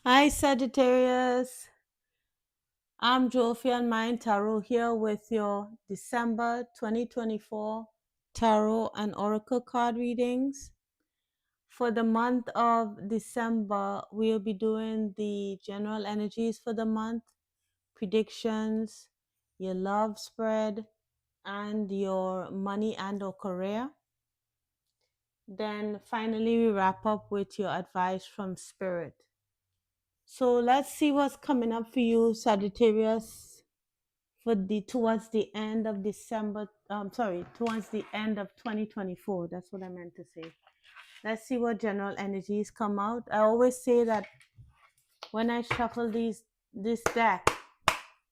Hi, Sagittarius. I'm Jophian Mind Tarot here with your December 2024 Tarot and Oracle card readings. For the month of December, we'll be doing the general energies for the month, predictions, your love spread, and your money and or career. Then finally, we wrap up with your advice from Spirit. So let's see what's coming up for you, Sagittarius, for the towards the end of December. Towards the end of 2024. That's what I meant to say. Let's see what general energies come out. I always say that when I shuffle this deck,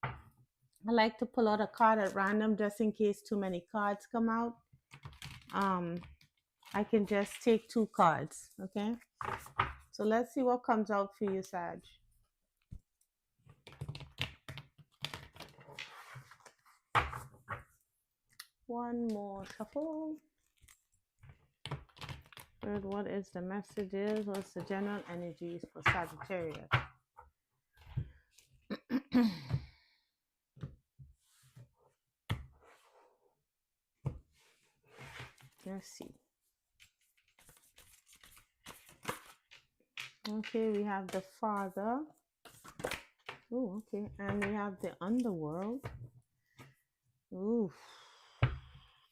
I like to pull out a card at random just in case too many cards come out. I can just take 2 cards, okay? So let's see what comes out for you, Sag. One more shuffle. Third, what is the messages? What's the general energies for Sagittarius? Let's see. Okay, we have the Father. Oh, okay. And we have the Underworld. Ooh.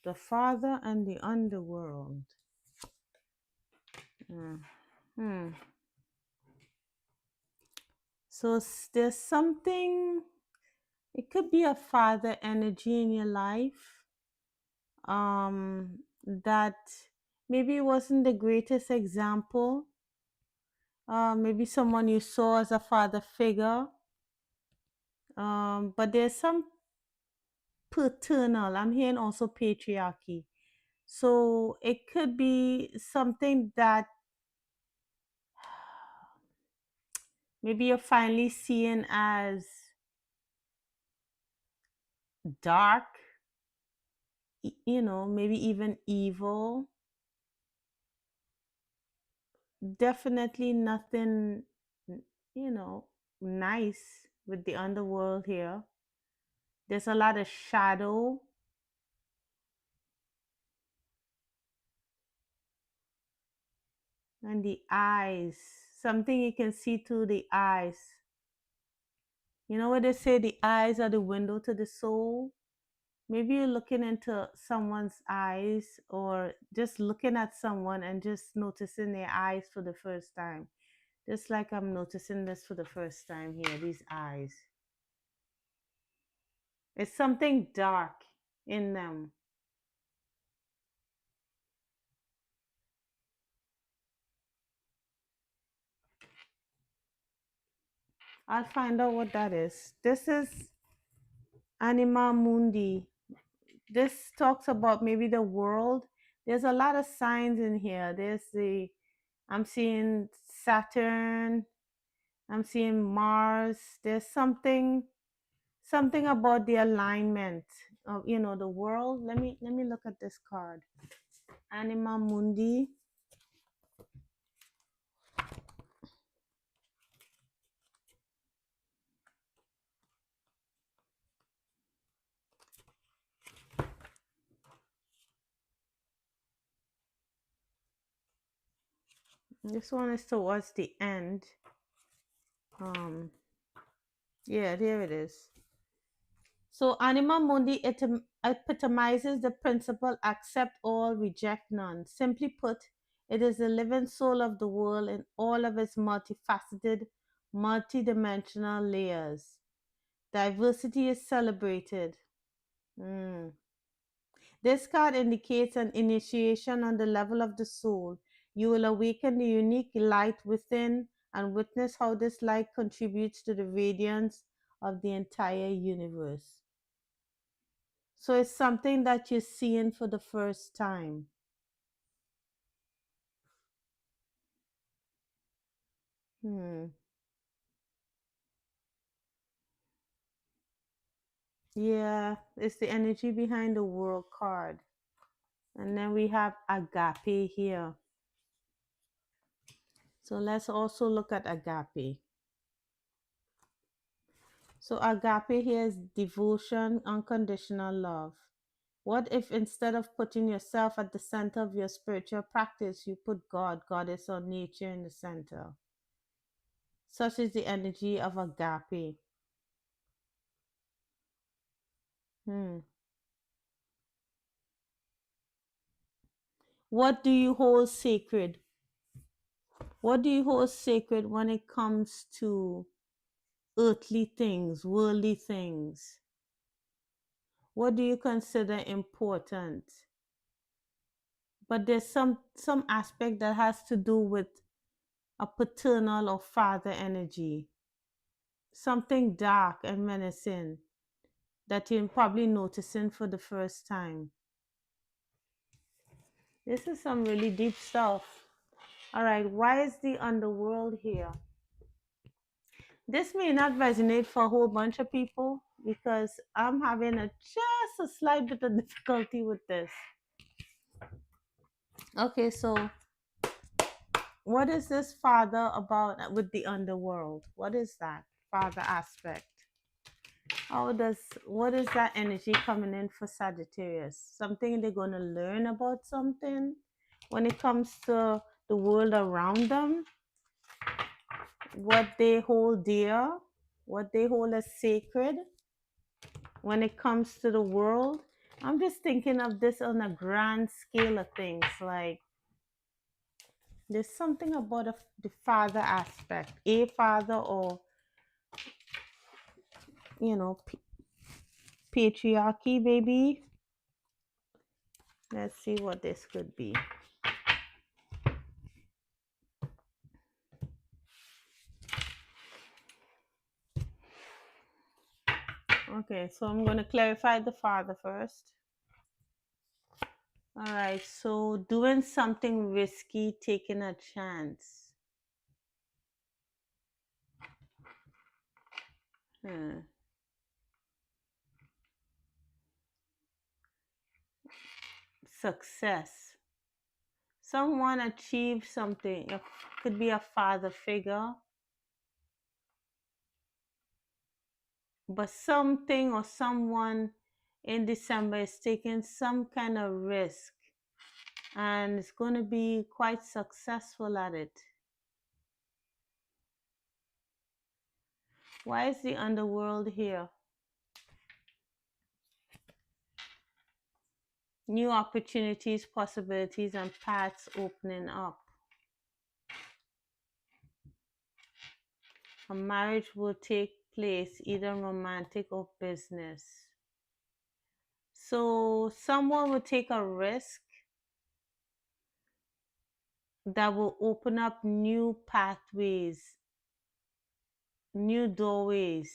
The Father and the Underworld. So there's something, it could be a father energy in your life that maybe wasn't the greatest example. Maybe someone you saw as a father figure. But there's some paternal, I'm hearing also patriarchy. So it could be something that maybe you're finally seeing as dark, maybe even evil. Definitely nothing, you know, nice with the underworld here. There's a lot of shadow. And the eyes, something you can see through the eyes. You know what they say, the eyes are the window to the soul? Maybe you're looking into someone's eyes or just looking at someone and just noticing their eyes for the first time. Just like I'm noticing this for the first time here, these eyes. It's something dark in them. I'll find out what that is. This is Anima Mundi. This talks about maybe the world. There's a lot of signs in here. I'm seeing Saturn. I'm seeing Mars. There's something about the alignment of the world. Let me look at this card. Anima Mundi. This one is towards the end. Yeah, there it is. So Anima Mundi epitomizes the principle accept all, reject none. Simply put, it is the living soul of the world in all of its multifaceted, multidimensional layers. Diversity is celebrated. This card indicates an initiation on the level of the soul. You will awaken the unique light within and witness how this light contributes to the radiance of the entire universe. So it's something that you're seeing for the first time. Yeah, it's the energy behind the world card. And then we have agape here. So let's also look at agape. So agape here is devotion, unconditional love. What if instead of putting yourself at the center of your spiritual practice, you put God, Goddess, or nature in the center? Such is the energy of agape. Hmm. What do you hold sacred? What do you hold sacred when it comes to earthly things, worldly things? What do you consider important? But there's some aspect that has to do with a paternal or father energy, something dark and menacing that you're probably noticing for the first time. This is some really deep stuff. All right, why is the underworld here? This may not resonate for a whole bunch of people because I'm having just a slight bit of difficulty with this. Okay, so what is this father about with the underworld? What is that father aspect? What is that energy coming in for Sagittarius? Something they're going to learn about something when it comes to the world around them, what they hold dear, what they hold as sacred when it comes to the world. I'm just thinking of this on a grand scale of things. Like there's something about the father aspect, a father or, you know, patriarchy, maybe. Let's see what this could be. Okay, so I'm going to clarify the father first. All right, so doing something risky, taking a chance. Hmm. Success. Someone achieved something. It could be a father figure, but something or someone in December is taking some kind of risk and it's going to be quite successful at it. Why is the underworld here? New opportunities, possibilities, and paths opening up. A marriage will take place, either romantic or business. So someone will take a risk that will open up new pathways, new doorways,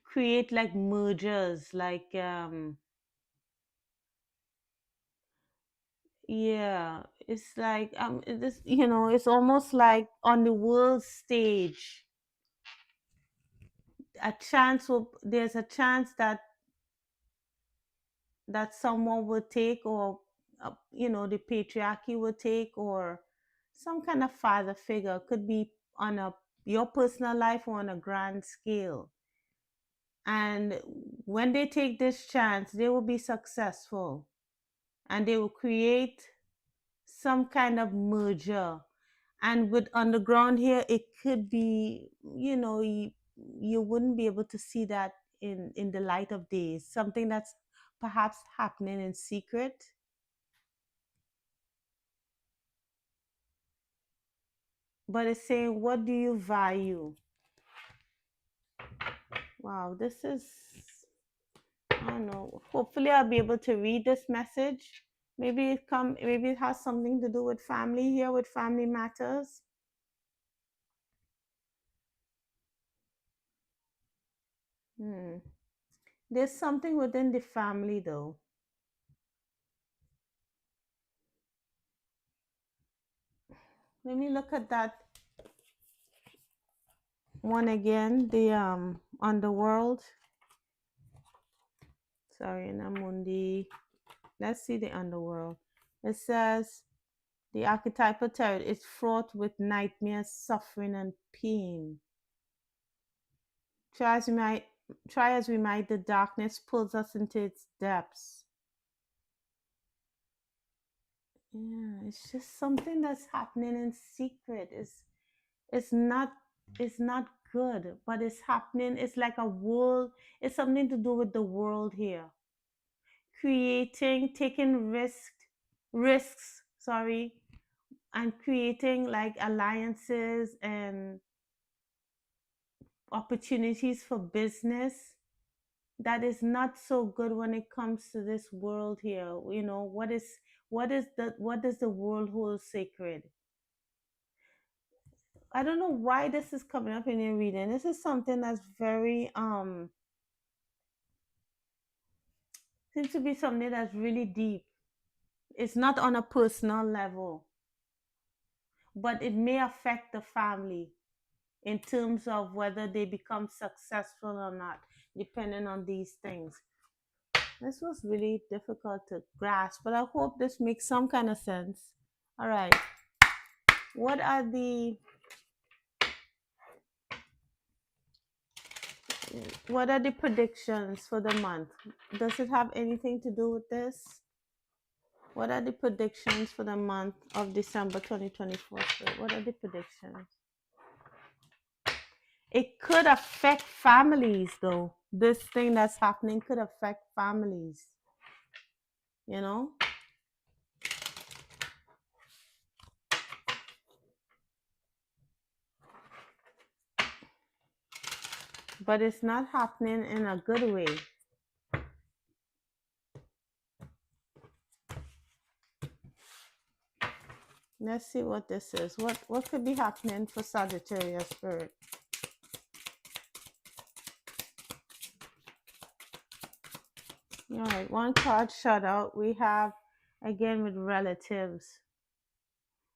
create like mergers, like yeah, it's like this, it's almost like on the world stage. There's a chance that someone will take, or the patriarchy will take, or some kind of father figure. Could be on your personal life or on a grand scale. And when they take this chance, they will be successful and they will create some kind of merger. And with underground here, it could be, you wouldn't be able to see that in the light of days, something that's perhaps happening in secret. But it's saying, what do you value? Wow, this is, I don't know. Hopefully I'll be able to read this message. Maybe it has something to do with family here, with family matters. Hmm. There's something within the family though. Let me look at that one again. The underworld. Sorry, Namundi. Let's see the underworld. It says the archetypal tarot is fraught with nightmares, suffering, and pain. Try as we might, try as we might, the darkness pulls us into its depths. Yeah, it's just something that's happening in secret. It's not it's not good, but it's happening. It's like a world. It's something to do with the world here. Creating, taking risks, sorry, and creating like alliances and opportunities for business that is not so good when it comes to this world here. You know, what does the world hold sacred? I don't know why this is coming up in your reading. This is something that's very seems to be something that's really deep. It's not on a personal level, but it may affect the family in terms of whether they become successful or not, depending on these things. This was really difficult to grasp, but I hope this makes some kind of sense. All right. What are the predictions for the month? Does it have anything to do with this? What are the predictions for the month of December 2024? So what are the predictions? It could affect families, though. This thing that's happening could affect families, you know? But it's not happening in a good way. Let's see what this is. What could be happening for Sagittarius spirit? All right, one card shut out. We have again with relatives.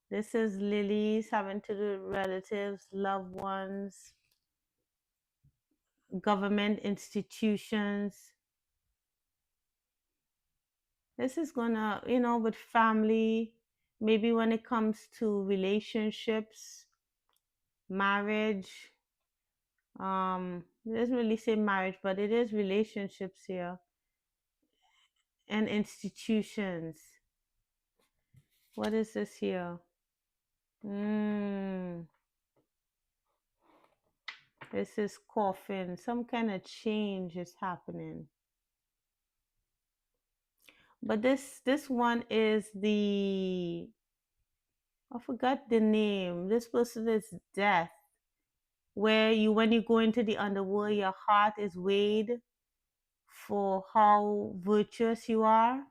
This is lilies having to do with relatives, loved ones, government institutions. This is gonna, with family, maybe when it comes to relationships, marriage. It doesn't really say marriage, but it is relationships here and institutions. What is this here? Mm, this is coffin. Some kind of change is happening. But this one is I forgot the name. This person is death. Where when you go into the underworld, your heart is weighed for how virtuous you are.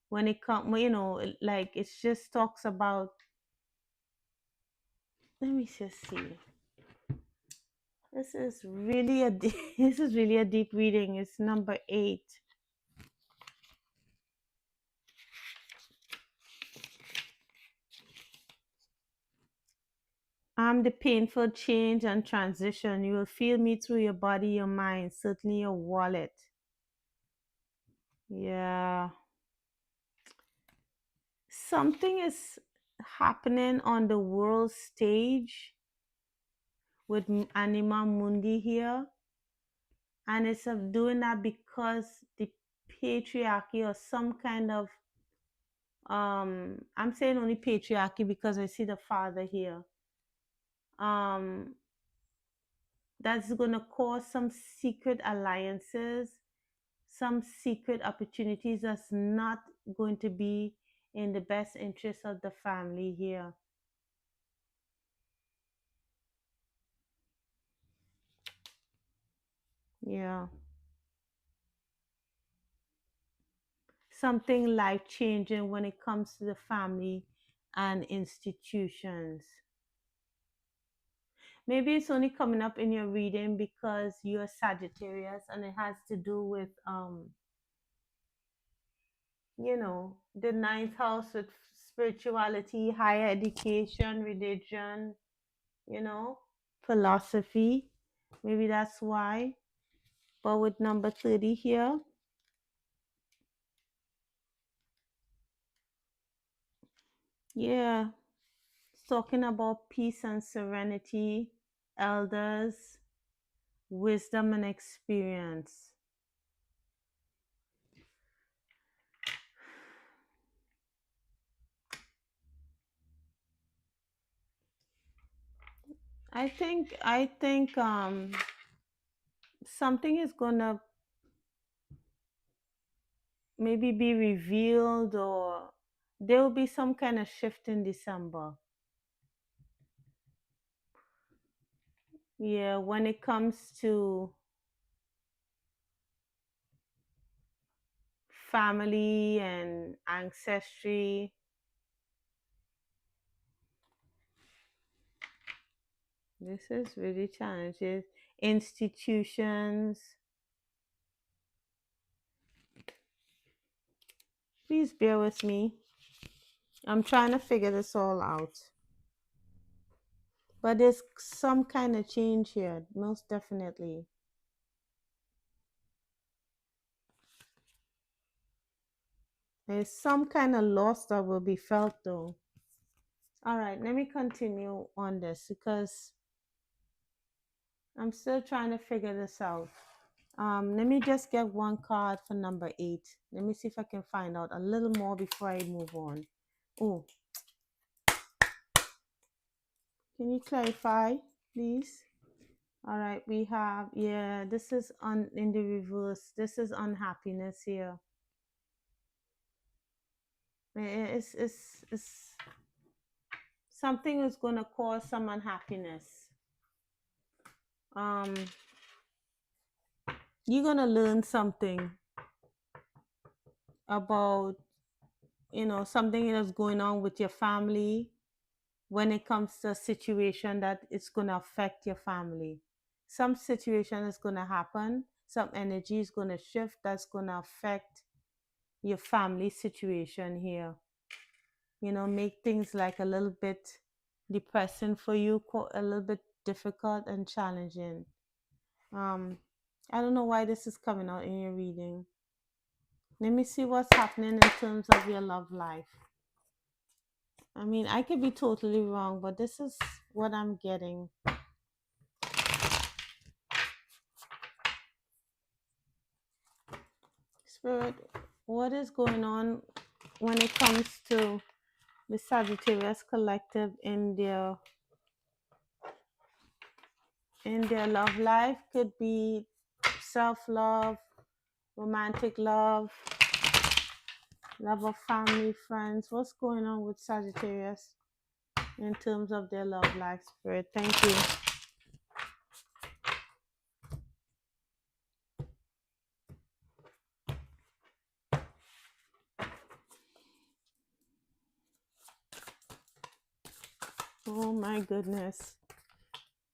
When it comes, like it just talks about. Let me just see. This is really this is really a deep reading. It's number 8. I'm the painful change and transition. You will feel me through your body, your mind, certainly your wallet. Yeah. Something is happening on the world stage with Anima Mundi here. And it's of doing that because the patriarchy or some kind of I'm saying only patriarchy because I see the father here. Um that's going to cause some secret alliances, some secret opportunities that's not going to be in the best interest of the family here. Yeah. Something life changing when it comes to the family and institutions. Maybe it's only coming up in your reading because you're Sagittarius and it has to do with the ninth house with spirituality, higher education, religion, you know, philosophy. Maybe that's why. But with number 30 here, yeah, it's talking about peace and serenity, elders, wisdom and experience. I think something is gonna maybe be revealed, or there will be some kind of shift in December. Yeah, when it comes to family and ancestry. This is really challenging. Institutions. Please bear with me. I'm trying to figure this all out. But there's some kind of change here, most definitely. There's some kind of loss that will be felt though. All right, let me continue on this because I'm still trying to figure this out. Let me just get one card for number 8. Let me see if I can find out a little more before I move on. Oh, can you clarify, please? All right, we have, yeah, this is on in the reverse. This is unhappiness here. It's something is going to cause some unhappiness. Um, you're going to learn something about, something that's going on with your family when it comes to a situation that it's going to affect your family. Some situation is going to happen, some energy is going to shift that's going to affect your family situation here. Make things like a little bit depressing for you, a little bit difficult and challenging. um I don't know why this is coming out in your reading. Let me see what's happening in terms of your love life. I mean, I could be totally wrong, but this is what I'm getting. Spirit, what is going on when it comes to the Sagittarius collective in their love life? Could be self-love, romantic love, love of family, friends. What's going on with Sagittarius in terms of their love life, Spirit? Thank you. Oh my goodness.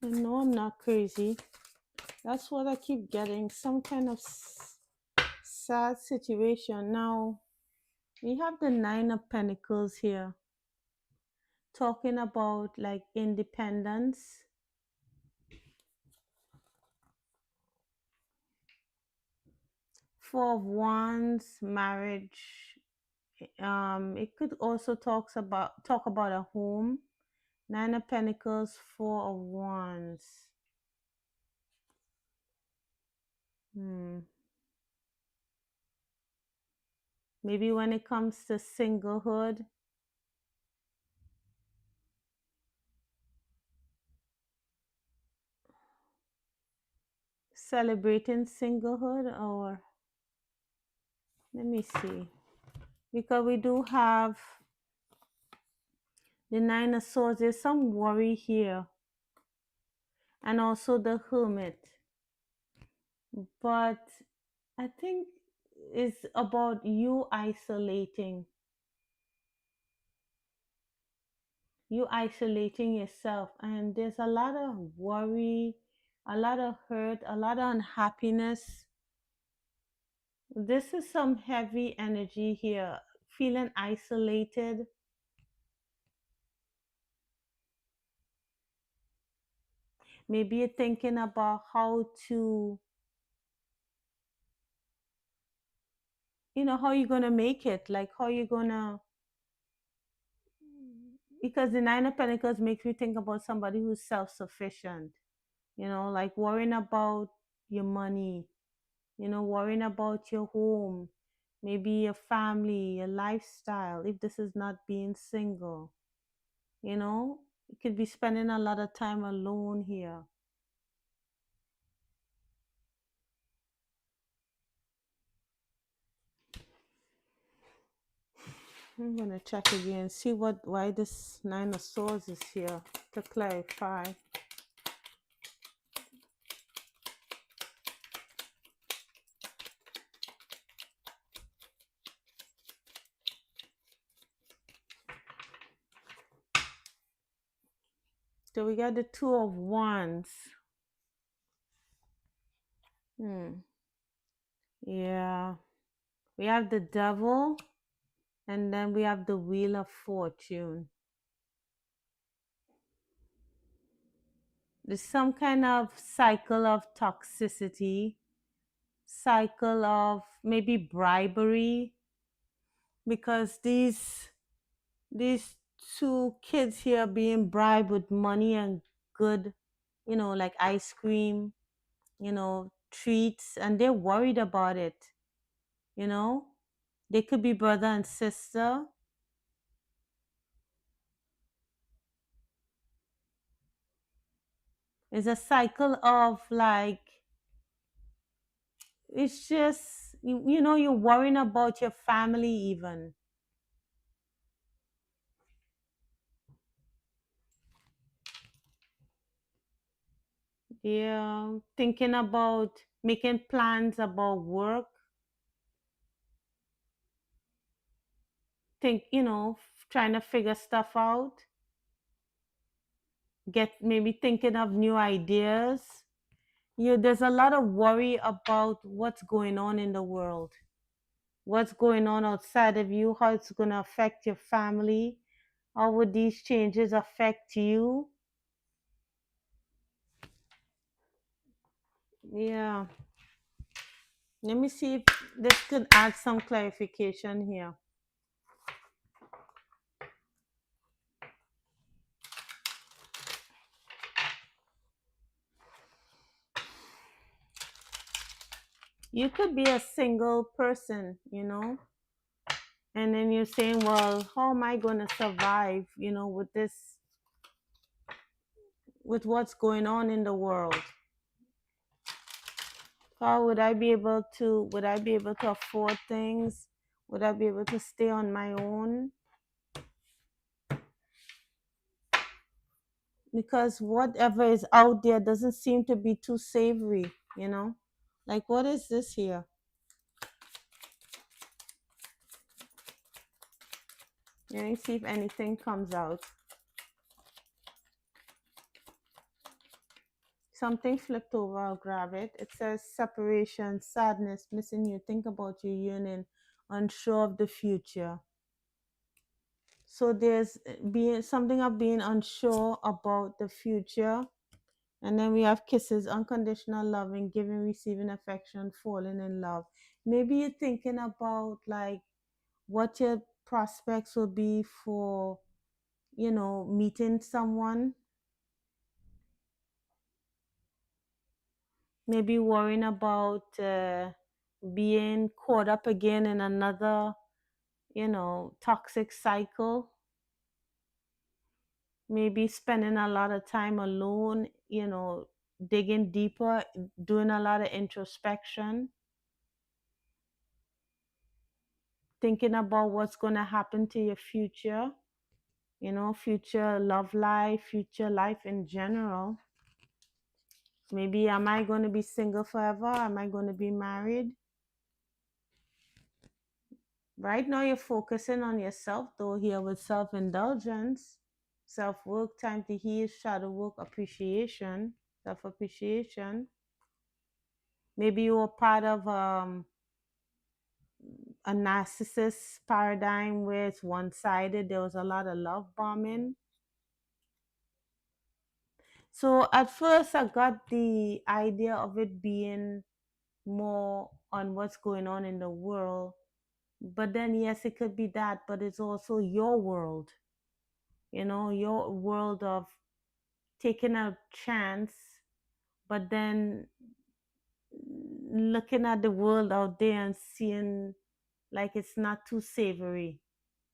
I know I'm not crazy. That's what I keep getting. Some kind of sad situation. Now, we have the Nine of Pentacles here, talking about like independence. Four of Wands, marriage. It could also talk about a home. Nine of Pentacles, Four of Wands. Maybe when it comes to singlehood, celebrating singlehood, or let me see, because we do have the Nine of Swords. There's some worry here, and also the Hermit. But I think it's about you isolating yourself, and there's a lot of worry, a lot of hurt, a lot of unhappiness. This is some heavy energy here, feeling isolated. Maybe you're thinking about how you're gonna make it, like how you're gonna, because the Nine of Pentacles makes me think about somebody who's self-sufficient. like worrying about your money, worrying about your home, maybe your family, your lifestyle, if this is not being single, you know, you could be spending a lot of time alone here. I'm gonna check again, see why this Nine of Swords is here to clarify. So we got the Two of Wands. Hmm. Yeah. We have the Devil, and then we have the Wheel of Fortune. There's some kind of cycle of toxicity, cycle of maybe bribery, because these two kids here being bribed with money and good, like ice cream, treats, and they're worried about it. You know, they could be brother and sister. It's a cycle of like, it's just you're worrying about your family even. Yeah, thinking about making plans about work. Think, trying to figure stuff out. Get maybe thinking of new ideas. There's a lot of worry about what's going on in the world, what's going on outside of you, how it's going to affect your family, how would these changes affect you. Yeah, let me see if this could add some clarification here. You could be a single person, and then you're saying, well, how am I going to survive, with this, with what's going on in the world? How would I be able to afford things? Would I be able to stay on my own? Because whatever is out there doesn't seem to be too savory, Like, what is this here? Let me see if anything comes out. Something flipped over, I'll grab it. It says separation, sadness, missing you. Think about your yearning, unsure of the future. So there's being something of being unsure about the future. And then we have kisses, unconditional loving, giving, receiving affection, falling in love. Maybe you're thinking about like what your prospects will be for, meeting someone. Maybe worrying about being caught up again in another, toxic cycle. Maybe spending a lot of time alone, digging deeper, doing a lot of introspection, thinking about what's going to happen to your future, future love life, future life in general. Maybe, am I going to be single forever? Am I going to be married? Right now, you're focusing on yourself, though, here with self indulgence, self work, time to heal, shadow work, appreciation, self appreciation. Maybe you were part of a narcissist paradigm where it's one sided, there was a lot of love bombing. So at first, I got the idea of it being more on what's going on in the world. But then, yes, it could be that, but it's also your world, your world of taking a chance, but then looking at the world out there and seeing like it's not too savory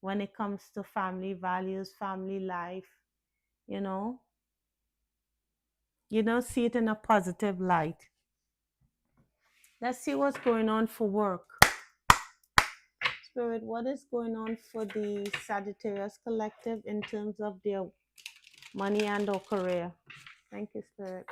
when it comes to family values, family life, you know, you don't see it in a positive light. Let's see what's going on for work. Spirit, what is going on for the Sagittarius collective in terms of their money and or career? Thank you, Spirit.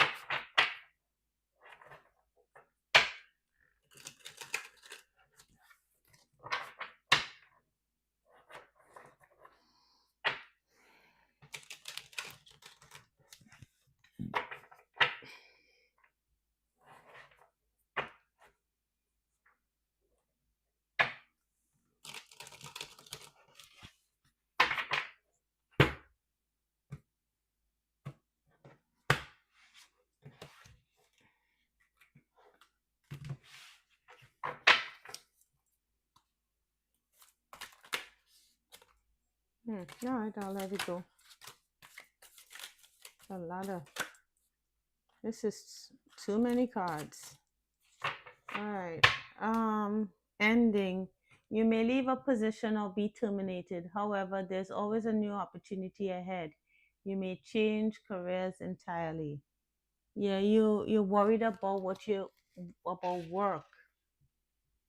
All right, I'll let it go. A lot of this is too many cards. All right. Ending. You may leave a position or be terminated. However, there's always a new opportunity ahead. You may change careers entirely. Yeah, you're worried about what you about work.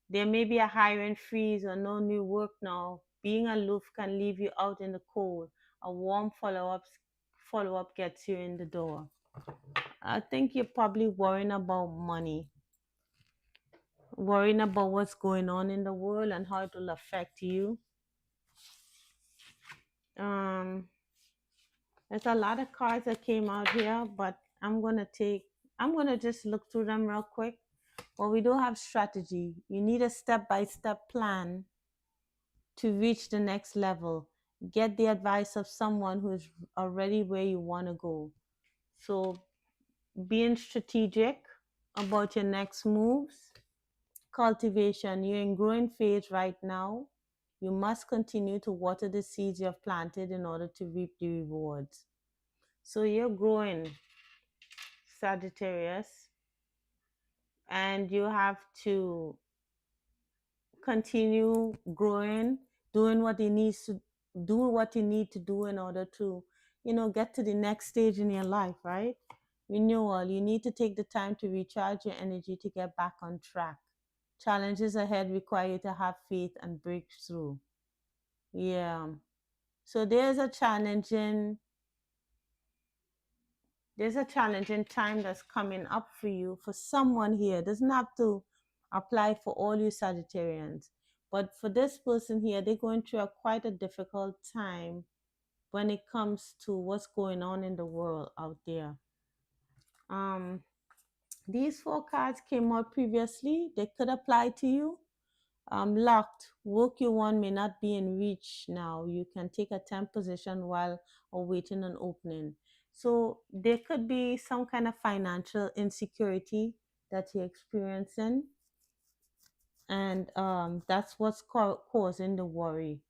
There may be a hiring freeze or no new work now. Being aloof can leave you out in the cold. A warm follow up gets you in the door. I think you're probably worrying about money, worrying about what's going on in the world and how it will affect you. Um, there's a lot of cards that came out here, but I'm gonna just look through them real quick. Well, we do have strategy. You need a step-by-step plan to reach the next level. Get the advice of someone who's already where you want to go. So, being strategic about your next moves. Cultivation. You're in growing phase right now. You must continue to water the seeds you have planted in order to reap the rewards. So you're growing, Sagittarius, and you have to continue growing, doing what you need to do, what you need to do in order to, get to the next stage in your life, right? Renewal. You need to take the time to recharge your energy to get back on track. Challenges ahead require you to have faith and break through. Yeah. So there's a challenging time that's coming up for you for someone here. It doesn't have to apply for all you Sagittarians. But for this person here, they're going through quite a difficult time when it comes to what's going on in the world out there. Um, these four cards came out previously. They could apply to you. Locked. Work you want may not be in reach now. You can take a temp position while awaiting an opening. So there could be some kind of financial insecurity that you're experiencing, and that's what's causing the worry.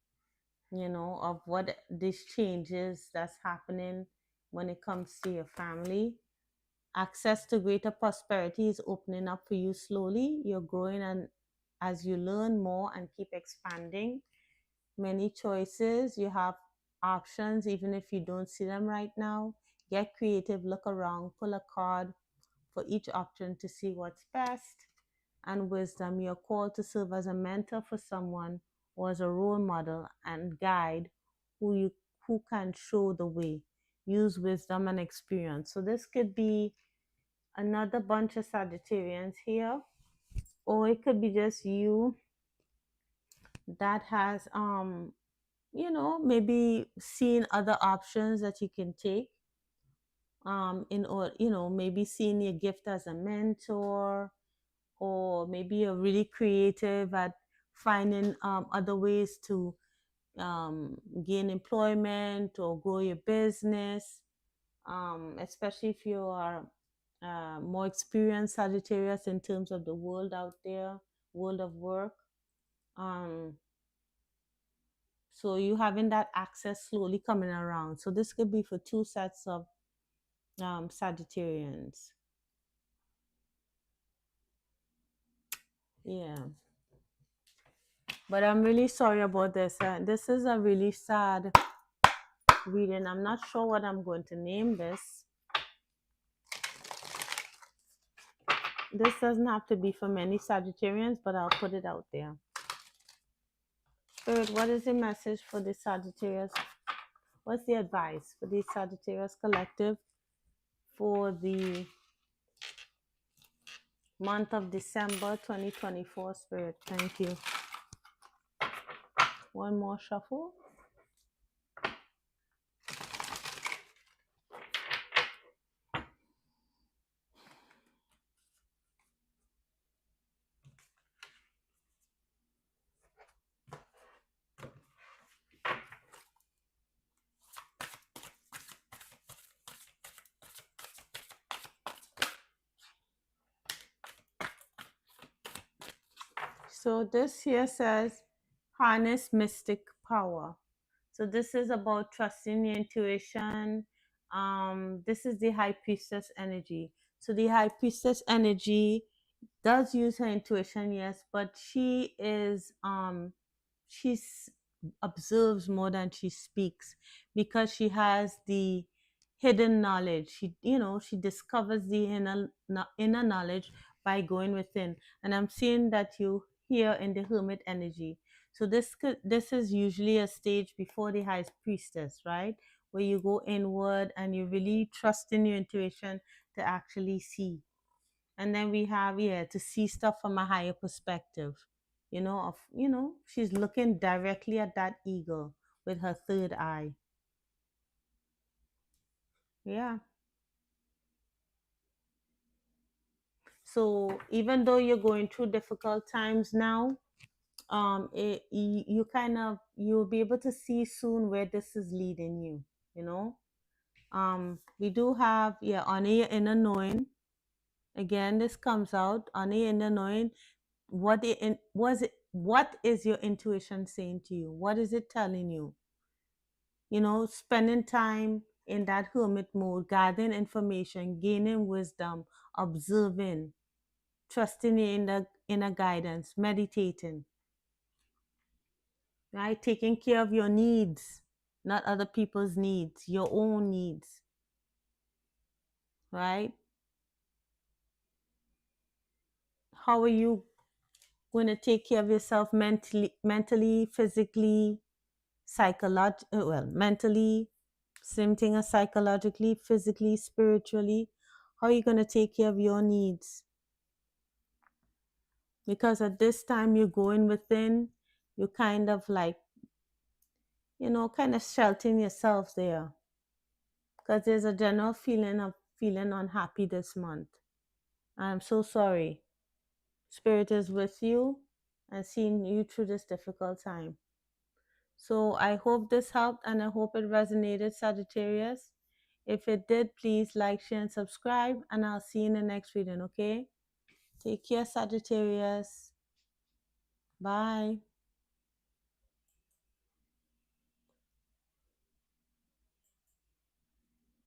Of what these changes that's happening when it comes to your family. Access to greater prosperity is opening up for you slowly. You're growing, and as you learn more and keep expanding, many choices, you have options, even if you don't see them right now. Get creative, look around, pull a card for each option to see what's best. And wisdom, you're called to serve as a mentor for someone or as a role model and guide who can show the way. Use wisdom and experience. So this could be another bunch of Sagittarians here, or it could be just you that has maybe seeing other options that you can take, in or maybe seeing your gift as a mentor, or maybe you're really creative at finding other ways to gain employment or grow your business, especially if you are more experienced Sagittarius in terms of the world out there, world of work. Um, so you having that access slowly coming around. So this could be for two sets of Sagittarians. Yeah. But I'm really sorry about this. This is a really sad reading. I'm not sure what I'm going to name this. This doesn't have to be for many Sagittarians, but I'll put it out there. Spirit, what is the message for the Sagittarius? What's the advice for the Sagittarius collective for the month of December 2024? Spirit, thank you. One more shuffle. So this here says harness mystic power. So this is about trusting your intuition. This is the high priestess energy. So the high priestess energy does use her intuition, yes, but she's observes more than she speaks because she has the hidden knowledge. She discovers the inner knowledge by going within. And I'm seeing that you here in the hermit energy. So this is usually a stage before the high priestess, right? Where you go inward and you really trust in your intuition to actually see. And then we have, yeah, to see stuff from a higher perspective, she's looking directly at that eagle with her third eye. Yeah. So even though you're going through difficult times now, you kind of, you'll be able to see soon where this is leading you, you know we do have, yeah, honor your inner knowing. Again, this comes out, honor your inner knowing. What is your intuition saying to you? What is it telling you? Spending time in that hermit mode, gathering information, gaining wisdom, observing, trusting in the inner guidance, meditating, right? Taking care of your needs, not other people's needs, your own needs, right? How are you going to take care of yourself mentally, physically, mentally, same thing as psychologically, physically, spiritually? How are you going to take care of your needs? Because at this time you're going within, you're kind of like, kind of sheltering yourself there. Because there's a general feeling of feeling unhappy this month. I'm so sorry. Spirit is with you and seeing you through this difficult time. So I hope this helped and I hope it resonated, Sagittarius. If it did, please like, share, and subscribe, and I'll see you in the next reading, okay? Take care, Sagittarius. Bye.